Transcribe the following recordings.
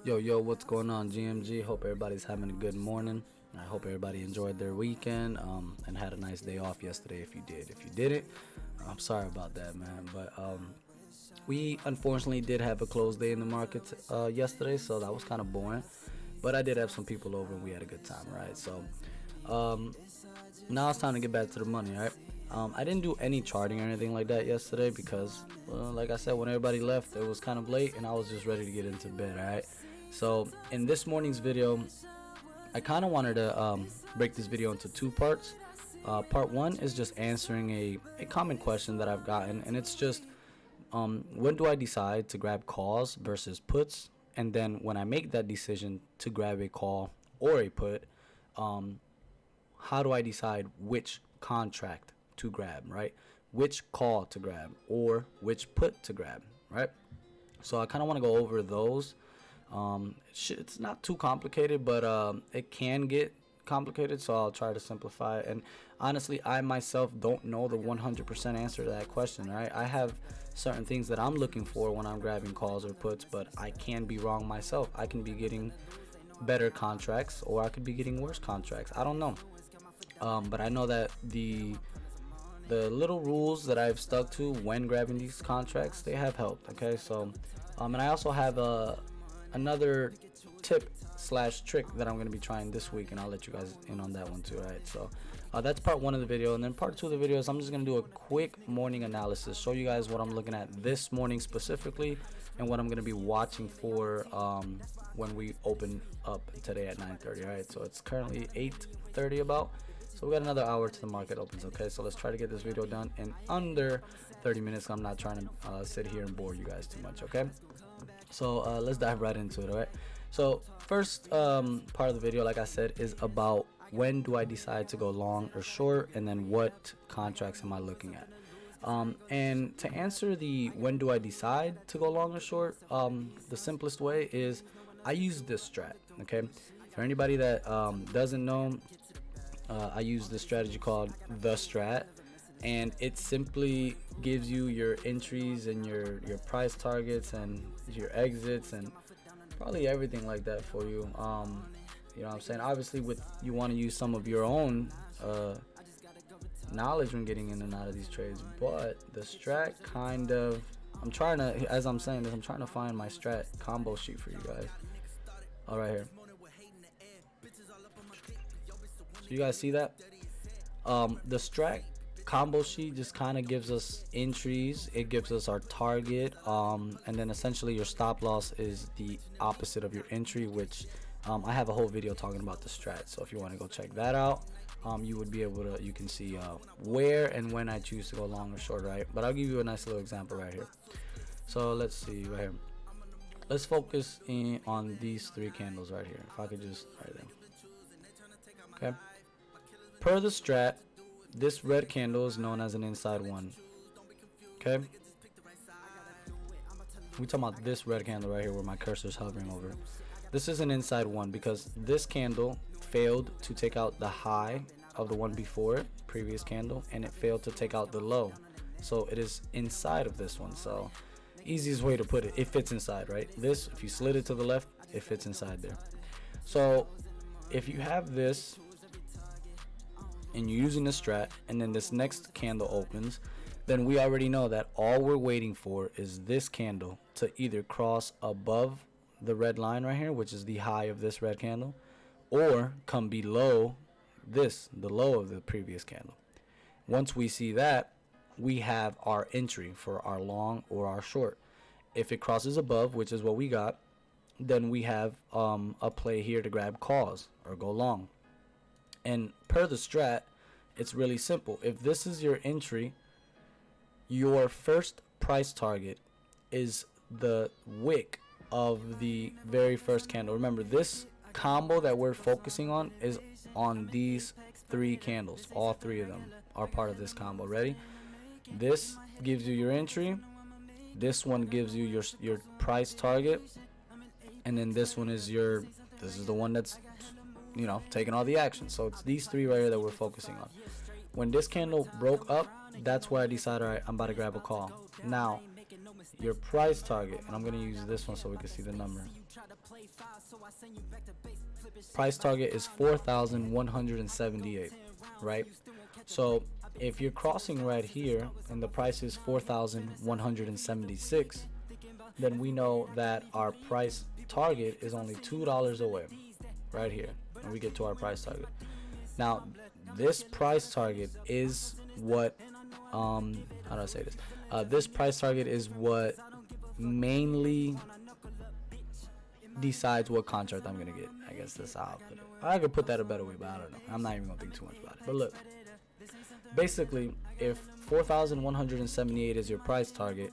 Yo, what's going on, GMG? Hope everybody's having a good morning. I hope everybody enjoyed their weekend and had a nice day off yesterday if you did. If you didn't, I'm sorry about that, man. But we unfortunately did have a closed day in the markets yesterday, so that was kind of boring. But I did have some people over and we had a good time, right? So um, now it's time to get back to the money, right? I didn't do any charting or anything like that yesterday because, like I said, when everybody left, it was kind of late and I was just ready to get into bed, alright? So, in this morning's video, I kind of wanted to break this video into two parts. Part one is just answering a common question that I've gotten, and it's just when do I decide to grab calls versus puts? And then when I make that decision to grab a call or a put, um, how do I decide which contract to grab, right? Which call to grab or which put to grab, right? So I kind of want to go over those. It's not too complicated, but it can get complicated, so I'll try to simplify it. And honestly, I myself don't know the 100% answer to that question, right? I have certain things that I'm looking for when I'm grabbing calls or puts, but I can be wrong myself. I can be getting better contracts or I could be getting worse contracts. I don't know. But I know that the little rules that I've stuck to when grabbing these contracts, they have helped. Okay, so and I also have another tip slash trick that I'm going to be trying this week, and I'll let you guys in on that one too. Right, so that's part one of the video, and then part two of the video is I'm just going to do a quick morning analysis, show you guys what I'm looking at this morning specifically and what I'm going to be watching for when we open up today at 9:30. All right, so it's currently 8:30 about. So we got another hour to the market opens. Okay, so let's try to get this video done in under 30 minutes. I'm not trying to sit here and bore you guys too much. Okay, so let's dive right into it. All right, so first part of the video, like I said, is about when do I decide to go long or short, and then what contracts am I looking at. And to answer the when do I decide to go long or short, the simplest way is I use this strat. Okay, for anybody that doesn't know, I use this strategy called the strat, and it simply gives you your entries and your price targets and your exits and probably everything like that for you. You know what I'm saying? Obviously, with you want to use some of your own knowledge when getting in and out of these trades, but the strat kind of, I'm trying to, as I'm saying this, I'm trying to find my strat combo sheet for you guys. All right, here. So you guys see that? The strat combo sheet just kind of gives us entries, it gives us our target, and then essentially your stop loss is the opposite of your entry, which I have a whole video talking about the strat. So if you want to go check that out, you would be able to, you can see where and when I choose to go long or short, right? But I'll give you a nice little example right here. So let's see right here. Let's focus in on these three candles right here. If I could just right there. Okay. Per the strat, this red candle is known as an inside one. Okay. We talking about this red candle right here where my cursor is hovering over. This is an inside one because this candle failed to take out the high of the one before it, previous candle, and it failed to take out the low. So it is inside of this one. So easiest way to put it, it fits inside, right? This, if you slid it to the left, it fits inside there. So if you have this and you're using the strat and then this next candle opens, then we already know that all we're waiting for is this candle to either cross above the red line right here, which is the high of this red candle, or come below this, the low of the previous candle. Once we see that, we have our entry for our long or our short. If it crosses above, which is what we got, then we have a play here to grab calls or go long. And per the strat, it's really simple. If this is your entry, your first price target is the wick of the very first candle. Remember, this combo that we're focusing on is on these three candles. All three of them are part of this combo. Ready? This gives you your entry. This one gives you your price target. And then this one is this is the one that's, you know, taking all the action. So it's these three right here that we're focusing on. When this candle broke up, that's where I decided, all right, I'm about to grab a call. Now, your price target, and I'm going to use this one so we can see the numbers. Price target is 4,178, right? So if you're crossing right here and the price is 4,176, then we know that our price target is only $2 away right here, and we get to our price target. Now this price target is what how do I say this? This price target is what mainly decides what contract I'm gonna get. I guess that's how I'll put it. I could put that a better way, but I don't know. I'm not even gonna think too much about it. But look, basically, if 4,178 is your price target,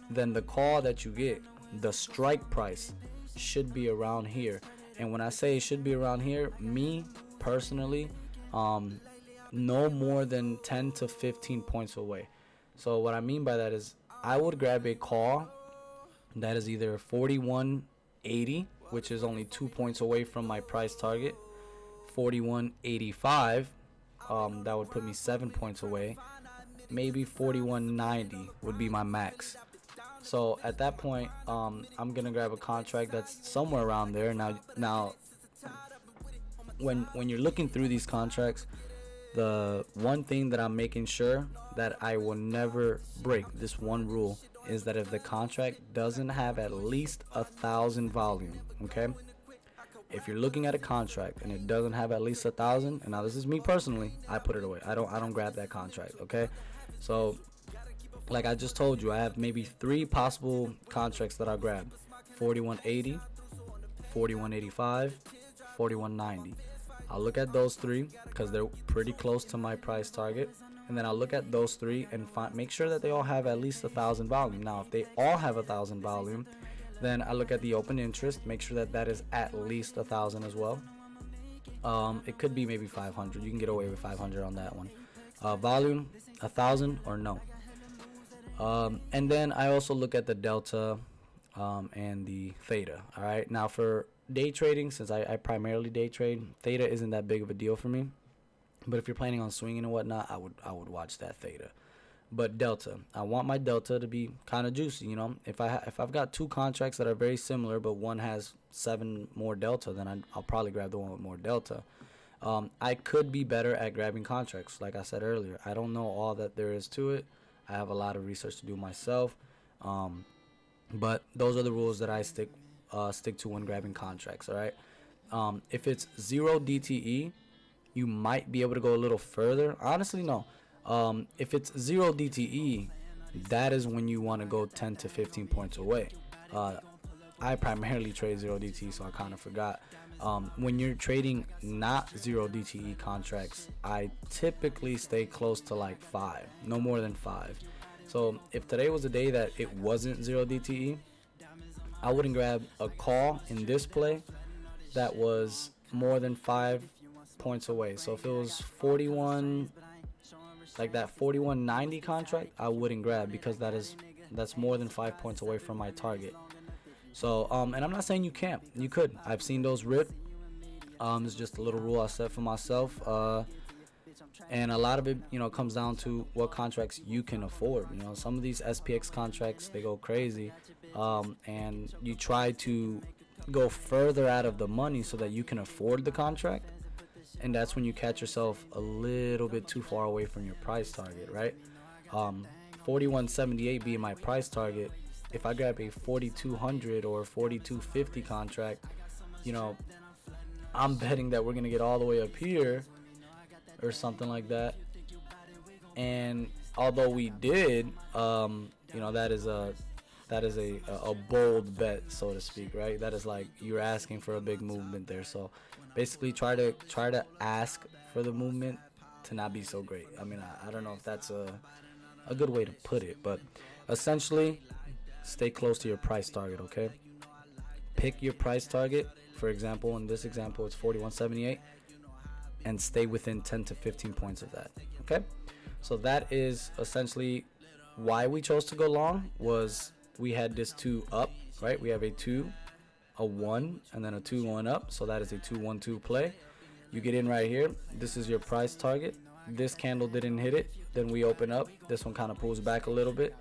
then the call that you get, the strike price, should be around here. And when I say it should be around here, me personally, no more than 10 to 15 points away. So what I mean by that is I would grab a call that is either 41.80, which is only 2 points away from my price target, 41.85, that would put me 7 points away, maybe 41.90 would be my max. So at that point, I'm gonna grab a contract that's somewhere around there. Now, when you're looking through these contracts, the one thing that I'm making sure that I will never break, this one rule, is that if the contract doesn't have at least 1,000 volume, okay? If you're looking at a contract and it doesn't have at least 1,000, and now this is me personally, I put it away. I don't grab that contract, okay? So, like I just told you, I have maybe 3 possible contracts that I'll grab: 41.80, 41.85, 41.90. I'll look at those 3 because they're pretty close to my price target, and then I'll look at those 3 and make sure that they all have at least 1,000 volume. Now, if they all have 1,000 volume, then I look at the open interest, make sure that that is at least 1,000 as well. It could be maybe 500. You can get away with 500 on that one. Volume, 1,000 or no. And then I also look at the delta and the theta. All right. Now for day trading, since I primarily day trade, theta isn't that big of a deal for me. But if you're planning on swinging and whatnot, I would watch that theta. But delta, I want my delta to be kind of juicy. You know, if I've got 2 contracts that are very similar, but one has 7 more delta, then I'll probably grab the one with more delta. I could be better at grabbing contracts, like I said earlier. I don't know all that there is to it. I have a lot of research to do myself. But those are the rules that I stick to when grabbing contracts. All right. If it's 0 DTE, you might be able to go a little further. Honestly, no. If it's 0 DTE, that is when you want to go 10 to 15 points away. I primarily trade 0 DTE, so I kind of forgot. When you're trading not 0 DTE contracts, I typically stay close to like 5, no more than 5. So if today was a day that it wasn't 0 DTE, I wouldn't grab a call in this play that was more than 5 points away. So if it was 41, like that 41.90 contract, I wouldn't grab, because that's more than 5 points away from my target. So and I'm not saying you can't. You could. I've seen those rip. It's just a little rule I set for myself. And a lot of it, comes down to what contracts you can afford. Some of these SPX contracts, they go crazy, and you try to go further out of the money so that you can afford the contract, and that's when you catch yourself a little bit too far away from your price target, right? 41.78 being my price target. If I grab a 4,200 or 4,250 contract, I'm betting that we're gonna get all the way up here or something like that. And although we did, that is a bold bet, so to speak, right? That is like you're asking for a big movement there. So basically, try to ask for the movement to not be so great. I mean, I don't know if that's a good way to put it, but essentially, stay close to your price target. Okay, pick your price target. For example, in this example, it's 41.78, and stay within 10 to 15 points of that. Okay, so that is essentially why we chose to go long. Was we had this 2 up, right? We have a 2, a 1, and then a 2 1 up. So that is a 2-1-2 play. You get in right here. This is your price target. This candle didn't hit it. Then we open up. This one kind of pulls back a little bit.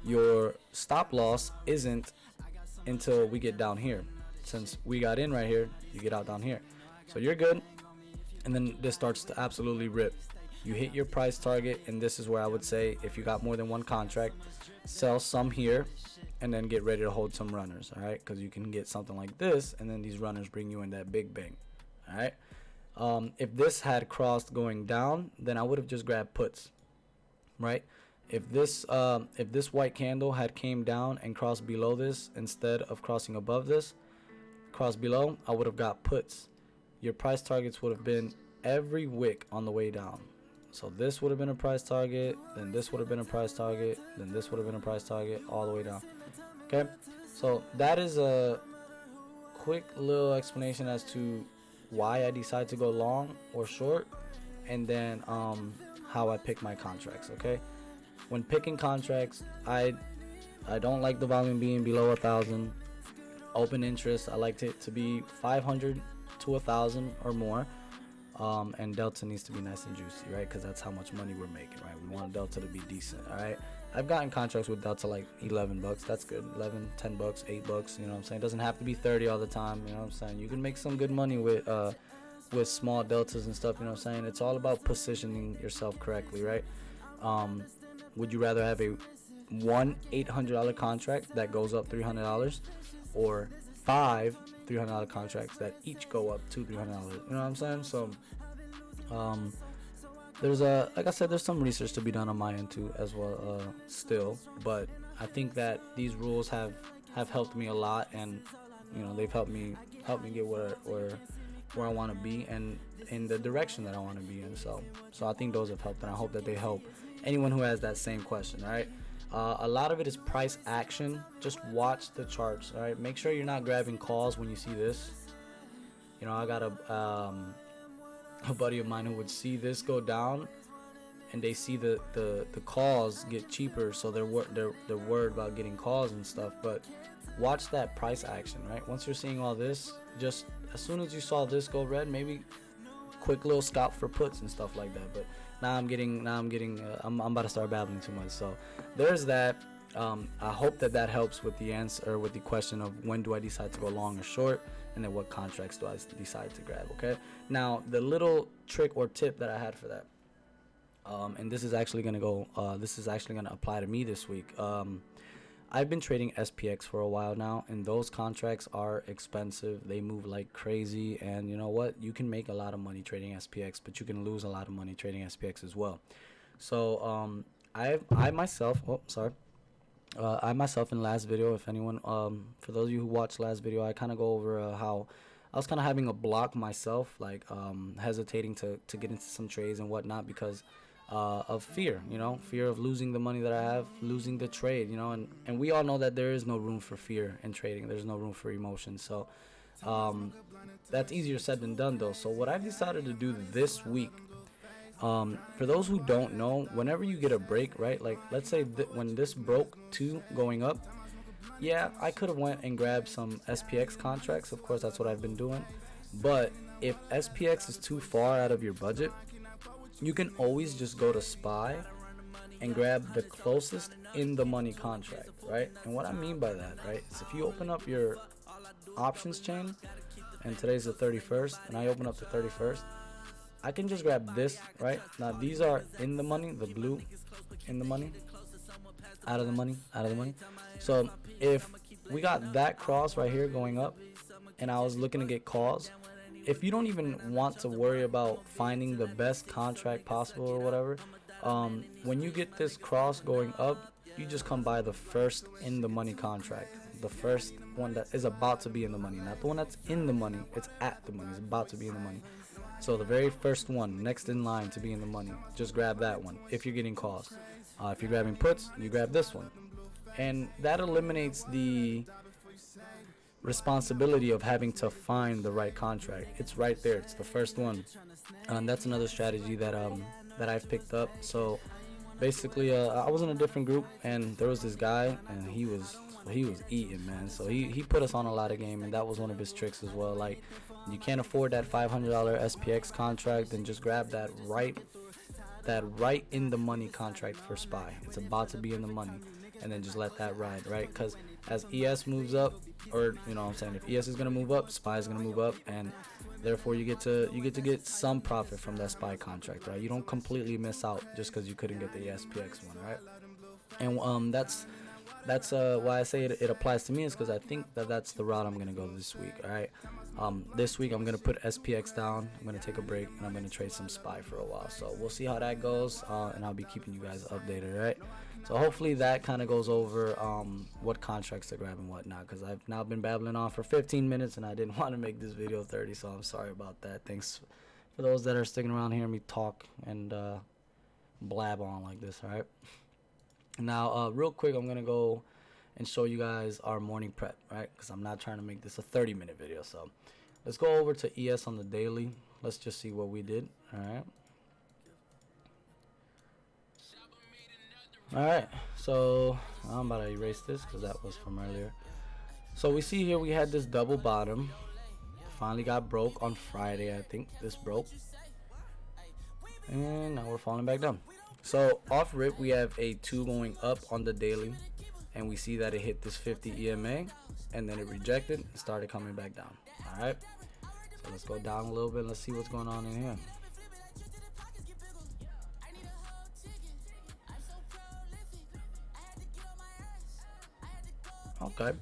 your stop loss isn't until we get down here. Since we got in right here, you get out down here. So you're good. And then this starts to absolutely rip. You hit your price target, and this is where I would say if you got more than one contract, sell some here and then get ready to hold some runners, all right? Because you can get something like this, and then these runners bring you in that big bang, all right? If this had crossed going down, then I would have just grabbed puts, right? If this white candle had came down and crossed below this instead of crossing above this, cross below, I would have got puts. Your price targets would have been every wick on the way down. So this would have been a price target, then this would have been a price target, then this would have been a price target, all the way down. Okay, so that is a quick little explanation as to why I decide to go long or short, and then how I pick my contracts. Okay, when picking contracts, I don't like the volume being below 1,000. Open interest, I like it to be 500 to 1,000 or more. And delta needs to be nice and juicy, right? Because that's how much money we're making, right? We want delta to be decent, all right? I've gotten contracts with delta like $11. That's good. 11, 10 bucks, 8 bucks. You know what I'm saying? It doesn't have to be 30 all the time. You know what I'm saying? You can make some good money with small deltas and stuff. You know what I'm saying? It's all about positioning yourself correctly, right? Would you rather have a one $800 contract that goes up $300, or 5 $300 contracts that each go up to $300? You know what I'm saying? So there's like I said, there's some research to be done on my end too as well, still, but I think that these rules have helped me a lot, and you know, they've helped me get where I want to be and in the direction that I want to be in. So I think those have helped, and I hope that they help anyone who has that same question. All right. A lot of it is price action. Just watch the charts, all right? Make sure you're not grabbing calls when you see this. You know, I got a buddy of mine who would see this go down, and they see the calls get cheaper, so they're worried about getting calls and stuff. But watch that price action, right? Once you're seeing all this, just as soon as you saw this go red, maybe quick little scalp for puts and stuff like that. But I'm about to start babbling too much. So there's that. I hope that helps with the answer, or with the question of when do I decide to go long or short, and then what contracts do I decide to grab. Okay. Now the little trick or tip that I had for that, and this is actually gonna apply to me this week. I've been trading SPX for a while now, and those contracts are expensive. They move like crazy, and you know what? You can make a lot of money trading SPX, but you can lose a lot of money trading SPX as well. So I myself in last video, if anyone, for those of you who watched last video, I kind of go over how I was kind of having a block myself, like hesitating to get into some trades and whatnot because of fear, fear of losing the money that I have, losing the trade, and we all know that there is no room for fear in trading. There's no room for emotion. So that's easier said than done though. So what I've decided to do this week, for those who don't know, whenever you get a break, right? Like let's say when this broke 2 going up, yeah, I could have went and grabbed some SPX contracts. Of course, that's what I've been doing. But if SPX is too far out of your budget, you can always just go to SPY and grab the closest in the money contract, right? And what I mean by that, right, is if you open up your options chain, and today's the 31st, and I open up the 31st, I can just grab this, right? Now these are in the money, the blue in the money, out of the money. So if we got that cross right here going up, and I was looking to get calls, if you don't even want to worry about finding the best contract possible or whatever, when you get this cross going up, you just come by the first in the money contract, the first one that is about to be in the money, not the one that's in the money, it's at the money, it's about to be in the money. So the very first one, next in line to be in the money, just grab that one if you're getting calls. If you're grabbing puts, you grab this one, and that eliminates the responsibility of having to find the right contract. It's right there, it's the first one. That's another strategy that I've picked up. So basically I was in a different group, and there was this guy, and he was eating, man. So he put us on a lot of game, and that was one of his tricks as well. Like, you can't afford that $500 SPX contract, then just grab that right in the money contract for SPY. It's about to be in the money. and then just let that ride, right? Because as ES moves up, or you know what I'm saying, if ES is gonna move up, SPY is gonna move up, and therefore you get to get some profit from that SPY contract, right? You don't completely miss out just because you couldn't get the SPX one, right? And that's why I say it applies to me, is because I think that's the route I'm gonna go this week. All right, this week I'm gonna put SPX down. I'm gonna take a break and I'm gonna trade some SPY for a while. So we'll see how that goes, and I'll be keeping you guys updated. All right. So hopefully that kind of goes over what contracts to grab and whatnot, because I've now been babbling on for 15 minutes and I didn't want to make this video 30, so I'm sorry about that. Thanks for those that are sticking around hearing me talk and blab on like this. All right. Now, real quick, I'm gonna go and show you guys our morning prep, right? Because I'm not trying to make this a 30-minute video. So let's go over to ES on the daily. Let's just see what we did. All right, so I'm about to erase this because that was from earlier. So we see here we had this double bottom, finally got broke on Friday. I think this broke, and now we're falling back down. So off rip we have a 2 going up on the daily, and we see that it hit this 50 EMA and then it rejected and started coming back down. All right, so let's go down a little bit. Let's see what's going on in here. Okay,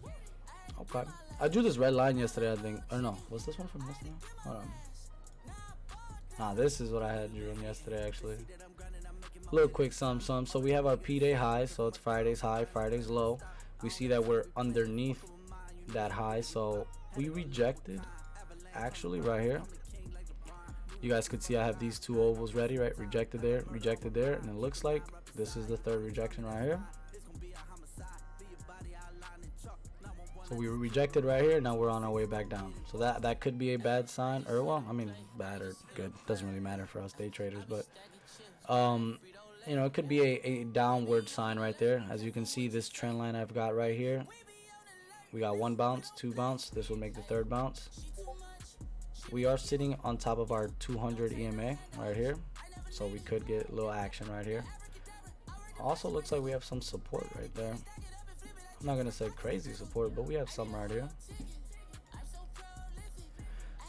I drew this red line yesterday, I think. Or no, was this one from yesterday? Hold on. Nah, this is what I had drawn yesterday actually. A little quick sum. So we have our P-Day high, so it's Friday's high, Friday's low. We see that we're underneath that high, so we rejected actually right here. You guys could see I have these 2 ovals ready, right? Rejected there, and it looks like this is the 3rd rejection right here. So we were rejected right here. Now we're on our way back down. So that could be a bad sign, or well, I mean, bad or good, doesn't really matter for us day traders, but you know, it could be a downward sign right there. As you can see, this trend line I've got right here, we got 1 bounce, 2 bounce. This will make the 3rd bounce. We are sitting on top of our 200 EMA right here, so we could get a little action right here. Also looks like we have some support right there. I'm not gonna say crazy support, but we have some right here.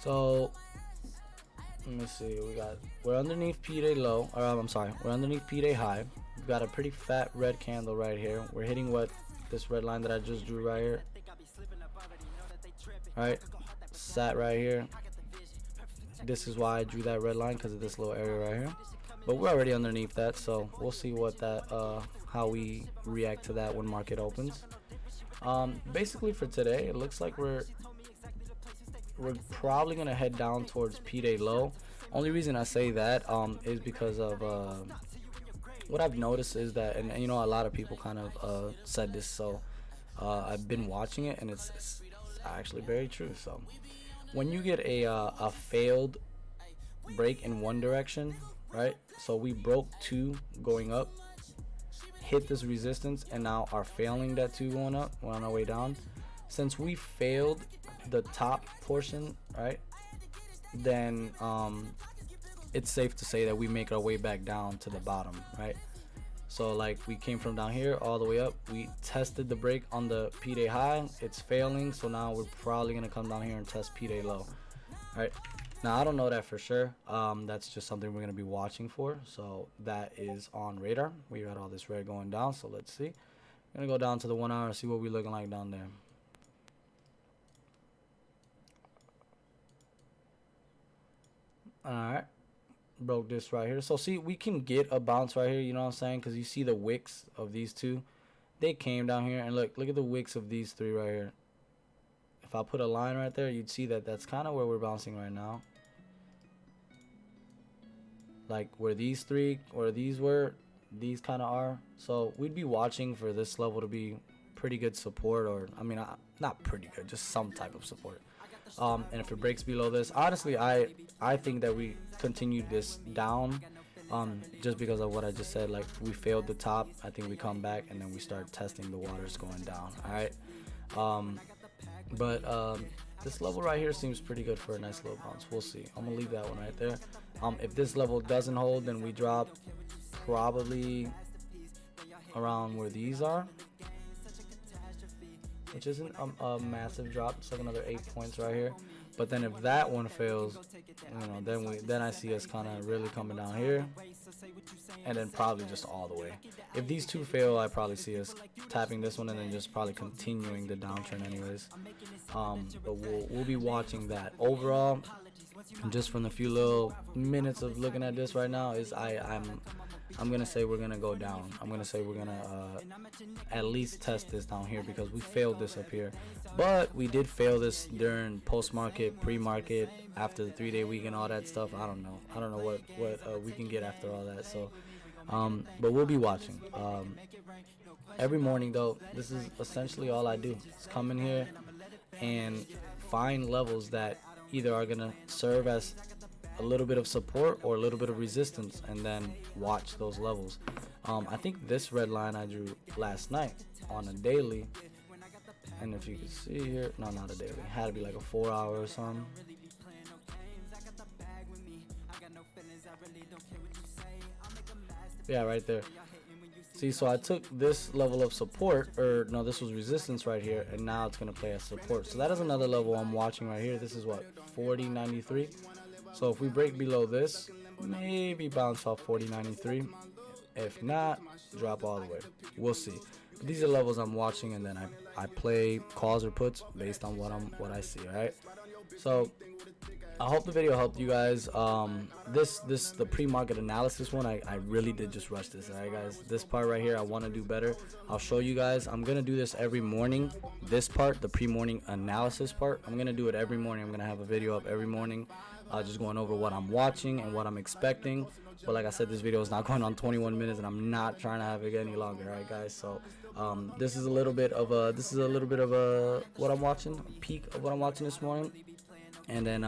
So let me see, we're underneath P-Day low, or I'm sorry, we're underneath P-Day high. We've got a pretty fat red candle right here. We're hitting what this red line that I just drew right here. All right, sat right here. This is why I drew that red line, because of this little area right here. But we're already underneath that, so we'll see what that how we react to that when market opens. Basically for today, it looks like we're probably gonna head down towards P-Day low. Only reason I say that is because of what I've noticed is that, and you know, a lot of people kind of said this, so I've been watching it, and it's actually very true. So when you get a failed break in one direction, right? So we broke 2 going up, hit this resistance, and now are failing that 2 going up. We're on our way down. Since we failed the top portion, right, then it's safe to say that we make our way back down to the bottom, right? So like we came from down here all the way up, we tested the break on the P-Day high, it's failing, so now we're probably gonna come down here and test P-Day low. All right, now I don't know that for sure. That's just something we're gonna be watching for, so that is on radar. We got all this red going down, so let's see. I'm gonna go down to the 1 hour and see what we're looking like down there. All right, broke this right here. So see, we can get a bounce right here, you know what I'm saying? Because you see the wicks of these 2, they came down here, and look at the wicks of these 3 right here. If I put a line right there, you'd see that that's kind of where we're bouncing right now. Like where these 3 or these were, these kind of are. So we'd be watching for this level to be pretty good support, or I mean, not pretty good, just some type of support. And if it breaks below this, honestly, I think that we continue this down, just because of what I just said. Like we failed the top, I think we come back and then we start testing the waters going down. All right, but this level right here seems pretty good for a nice little bounce. We'll see. I'm gonna leave that one right there. If this level doesn't hold, then we drop probably around where these are. which isn't a massive drop. It's like another 8 points right here. But then if that one fails, then I see us kind of really coming down here, and then probably just all the way. If these two fail, I probably see us tapping this one and then just probably continuing the downtrend anyways. But we'll be watching that. Overall, just from the few little minutes of looking at this right now, is I'm gonna say we're gonna go down. I'm gonna say we're gonna at least test this down here, because we failed this up here, but we did fail this during post-market, pre-market, after the 3-day weekend, all that stuff. I don't know what we can get after all that. So but we'll be watching every morning though. This is essentially all I do, is come in here and find levels that either are gonna serve as a little bit of support or a little bit of resistance, and then watch those levels. I think this red line I drew last night on a daily, and if you can see here, no, not a daily, it had to be like a 4-hour or something. Yeah, right there. See, so I took this level of support, or no, this was resistance right here, and now it's gonna play as support. So that is another level I'm watching right here. This is what, 40.93. So if we break below this, maybe bounce off 40.93. If not, drop all the way. We'll see. But these are levels I'm watching, and then I play calls or puts based on what I see. All right. So I hope the video helped you guys. The pre-market analysis one, I really did just rush this. Alright guys, this part right here I want to do better. I'll show you guys. I'm gonna do this every morning. This part, the pre-morning analysis part, I'm gonna do it every morning. I'm gonna have a video up every morning, just going over what I'm watching and what I'm expecting. But like I said, this video is not going on 21 minutes, and I'm not trying to have it any longer. Alright guys, so this is a little bit of a what I'm watching, a peek of what I'm watching this morning. And then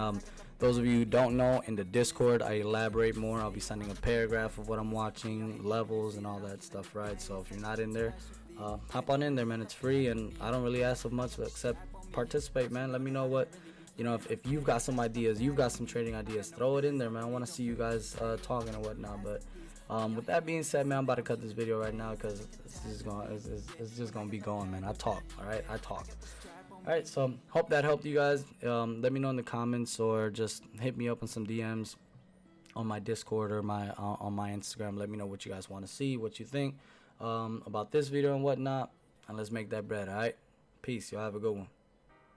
those of you who don't know, in the Discord I elaborate more. I'll be sending a paragraph of what I'm watching, levels and all that stuff, right? So if you're not in there, hop on in there, man. It's free, and I don't really ask for much except participate, man. Let me know what, if you've got some ideas, you've got some trading ideas, throw it in there, man. I want to see you guys talking and whatnot. But with that being said, man, I'm about to cut this video right now, because it's just gonna be going, man. I talk, all right? I talk. Alright, so hope that helped you guys. Let me know in the comments, or just hit me up on some DMs on my Discord or on my Instagram. Let me know what you guys want to see, what you think about this video and whatnot, and let's make that bread. Alright, peace. Y'all have a good one.